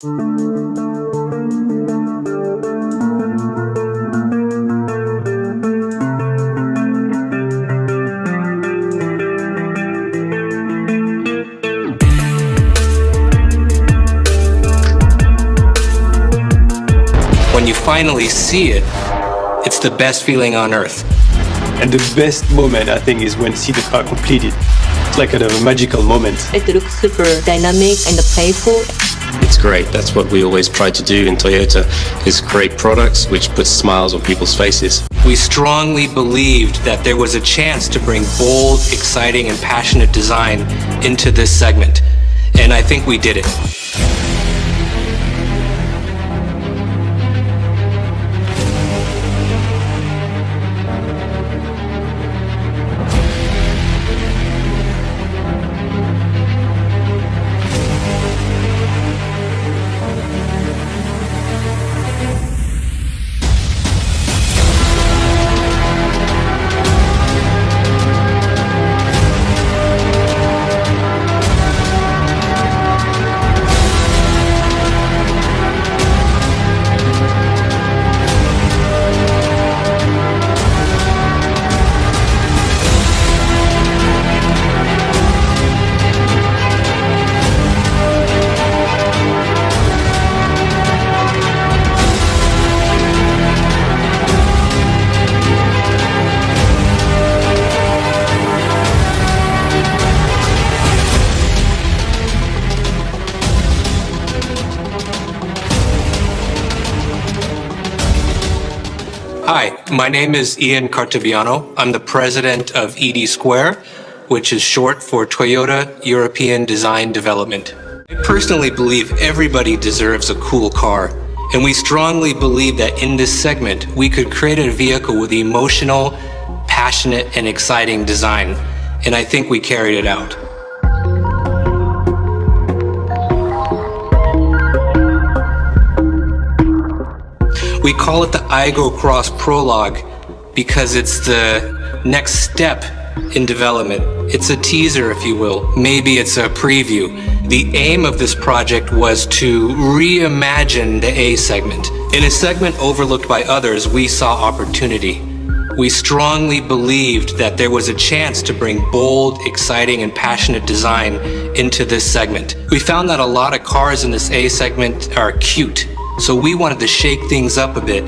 When you finally see it, it's the best feeling on earth. And the best moment, I think, is when you see the car completed. It's like kind of a magical moment. It looks super dynamic and playful. It's great. That's what we always try to do in Toyota, is create products which put smiles on people's faces. We strongly believed that there was a chance to bring bold, exciting, and passionate design into this segment. And I think we did it. Hi, my name is Ian Cartaviano. I'm the president of ED Square, which is short for Toyota European Design Development. I personally believe everybody deserves a cool car, and we strongly believe that in this segment, we could create a vehicle with emotional, passionate, and exciting design, and I think we carried it out. We call it the Aygo X Prologue because it's the next step in development. It's a teaser, if you will. Maybe it's a preview. The aim of this project was to reimagine the A segment. In a segment overlooked by others, we saw opportunity. We strongly believed that there was a chance to bring bold, exciting, and passionate design into this segment. We found that a lot of cars in this A segment are cute. So we wanted to shake things up a bit.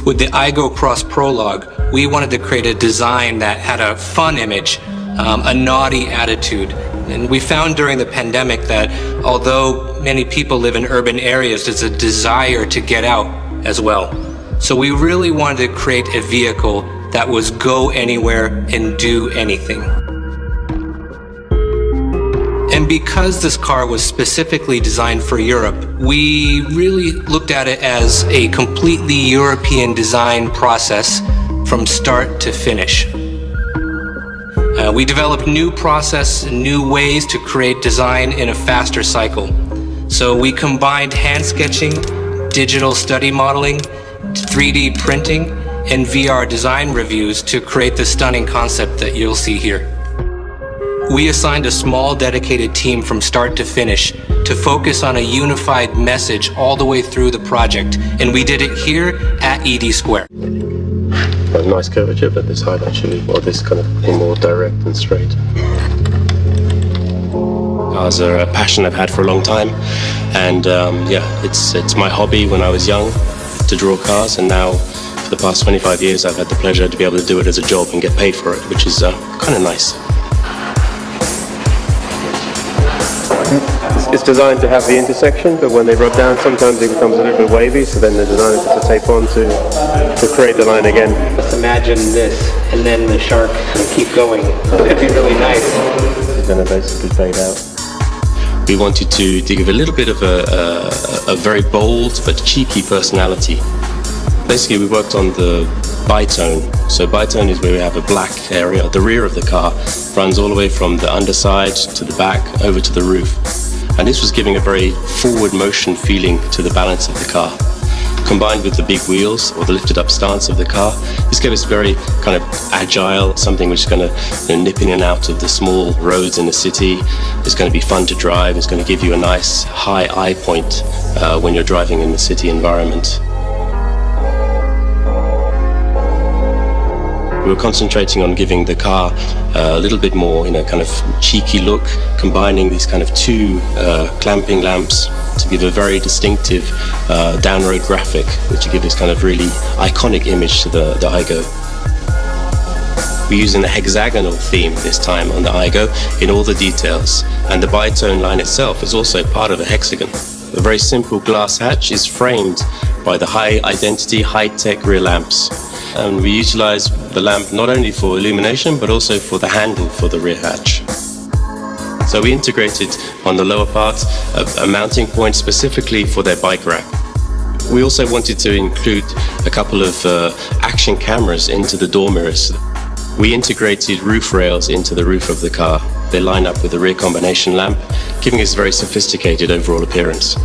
With the Aygo X Prologue, we wanted to create a design that had a fun image, a naughty attitude. And we found during the pandemic that although many people live in urban areas, there's a desire to get out as well. So we really wanted to create a vehicle that was go anywhere and do anything. And because this car was specifically designed for Europe, we really looked at it as a completely European design process from start to finish. We developed new process and new ways to create design in a faster cycle. So we combined hand sketching, digital study modeling, 3D printing, and VR design reviews to create the stunning concept that you'll see here. We assigned a small dedicated team from start to finish to focus on a unified message all the way through the project, and we did it here at ED Square. A nice curvature, but this height actually, or this kind of more direct and straight. Cars are a passion I've had for a long time, and yeah, it's my hobby when I was young to draw cars, and now for the past 25 years I've had the pleasure to be able to do it as a job and get paid for it, which is kind of nice. It's designed to have the intersection, but when they rub down, sometimes it becomes a little bit wavy, so then the designer puts a tape on to create the line again. Let's imagine this, and then the shark keep going. It'd be really nice. It's going to basically fade out. We wanted to give a little bit of a very bold but cheeky personality. Basically, we worked on the bitone. So bitone is where we have a black area. The rear of the car runs all the way from the underside to the back over to the roof. And this was giving a very forward motion feeling to the balance of the car. Combined with the big wheels or the lifted up stance of the car, this gave us very kind of agile, something which is going to nip in and out of the small roads in the city. It's going to be fun to drive. It's going to give you a nice high eye point when you're driving in the city environment. We were concentrating on giving the car a little bit more, kind of cheeky look, combining these kind of two clamping lamps to give a very distinctive down-road graphic, which will give this kind of really iconic image to the Aygo. We're using a hexagonal theme this time on the Aygo in all the details, and the bitone line itself is also part of a hexagon. A very simple glass hatch is framed by the high-identity, high-tech rear lamps. And we utilize the lamp not only for illumination, but also for the handle for the rear hatch. So we integrated on the lower part a mounting point specifically for their bike rack. We also wanted to include a couple of action cameras into the door mirrors. We integrated roof rails into the roof of the car. They line up with the rear combination lamp, giving us a very sophisticated overall appearance.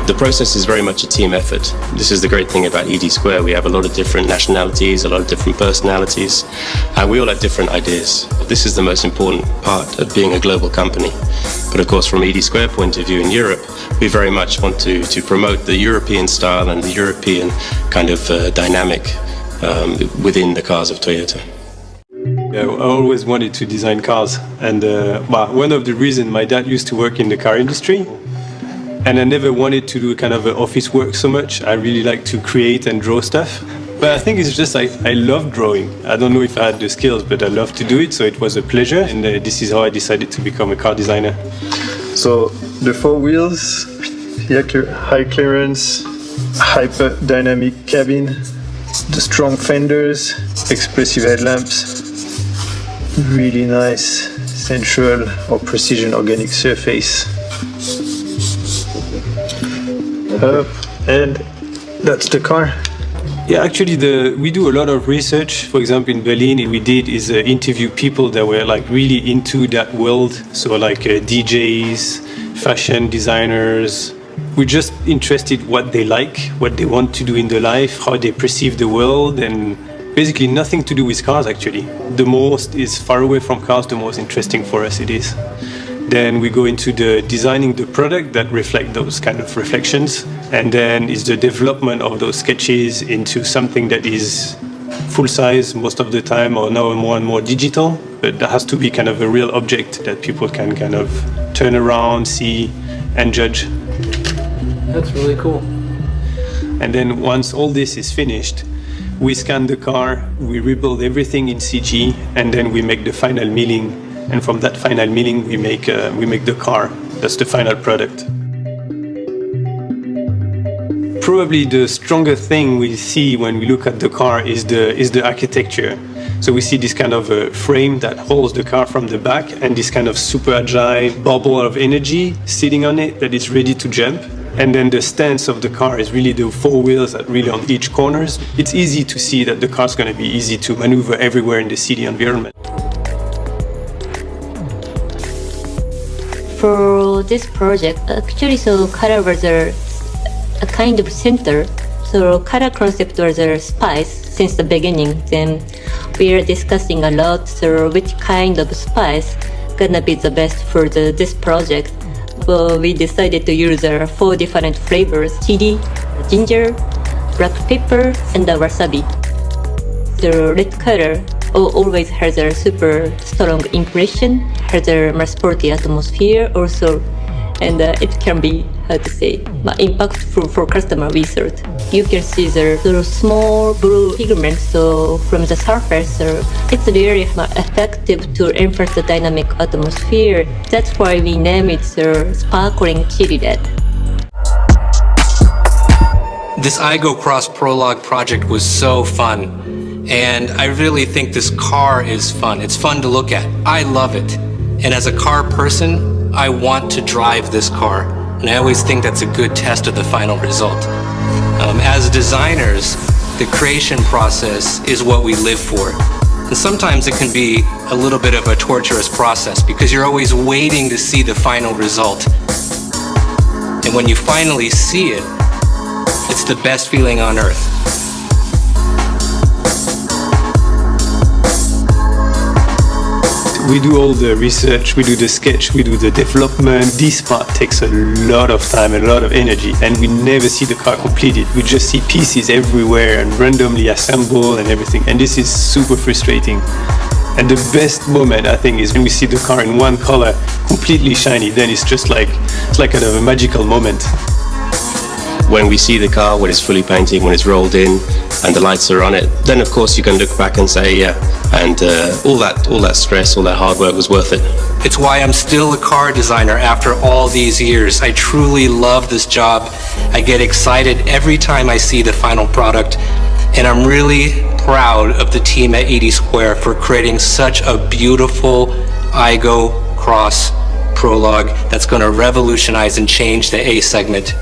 The process is very much a team effort. This is the great thing about ED Square. We have a lot of different nationalities, a lot of different personalities, and we all have different ideas. This is the most important part of being a global company. But of course, from ED Square point of view in Europe, we very much want to promote the European style and the European kind of dynamic within the cars of Toyota. I always wanted to design cars, and one of the reasons, my dad used to work in the car industry, and I never wanted to do kind of office work so much. I really like to create and draw stuff. But I think it's just I love drawing. I don't know if I had the skills, but I love to do it, so it was a pleasure. And this is how I decided to become a car designer. So the four wheels, high clearance, hyper dynamic cabin, the strong fenders, expressive headlamps, really nice sensual or precision organic surface. And that's the car. Yeah, actually, we do a lot of research. For example, in Berlin, we did interview people that were like really into that world. So like DJs, fashion designers. We're just interested what they like, what they want to do in their life, how they perceive the world, and basically nothing to do with cars. Actually, the most is far away from cars, the most interesting for us it is. Then we go into the designing the product that reflect those kind of reflections, and then is the development of those sketches into something that is full size most of the time, or now more and more digital. But there has to be kind of a real object that people can kind of turn around, see, and judge. That's really cool. And then once all this is finished, we scan the car, we rebuild everything in CG, and then we make the final milling. And from that final milling, we make the car. That's the final product. Probably the stronger thing we see when we look at the car is the architecture. So we see this kind of frame that holds the car from the back, and this kind of super agile bubble of energy sitting on it that is ready to jump. And then the stance of the car is really the four wheels that really on each corners. It's easy to see that the car's going to be easy to maneuver everywhere in the city environment. For this project, actually, so color was a kind of center. So color concept was a spice since the beginning. Then we are discussing a lot. So which kind of spice gonna be the best for this project? Well, we decided to use 4 different flavors: chili, ginger, black pepper, and the wasabi. The red color always has a super strong impression, has a more sporty atmosphere also, and it can be, how to say, impactful for customer research. You can see the small blue pigments so from the surface, so it's really effective to enhance the dynamic atmosphere. That's why we name it sparkling chili red. This Aygo X Prologue project was so fun. And I really think this car is fun. It's fun to look at. I love it. And as a car person, I want to drive this car. And I always think that's a good test of the final result. As designers, the creation process is what we live for. And sometimes it can be a little bit of a torturous process because you're always waiting to see the final result. And when you finally see it, it's the best feeling on earth. We do all the research, we do the sketch, we do the development. This part takes a lot of time, a lot of energy, and we never see the car completed. We just see pieces everywhere and randomly assembled and everything, and this is super frustrating. And the best moment, I think, is when we see the car in one color, completely shiny. Then it's just like, it's like kind of a magical moment. When we see the car, when it's fully painted, when it's rolled in, and the lights are on it, then of course you can look back and say, yeah, and all that stress, all that hard work was worth it. It's why I'm still a car designer after all these years. I truly love this job. I get excited every time I see the final product, and I'm really proud of the team at 80 Square for creating such a beautiful Aygo Cross Prologue that's going to revolutionize and change the A segment.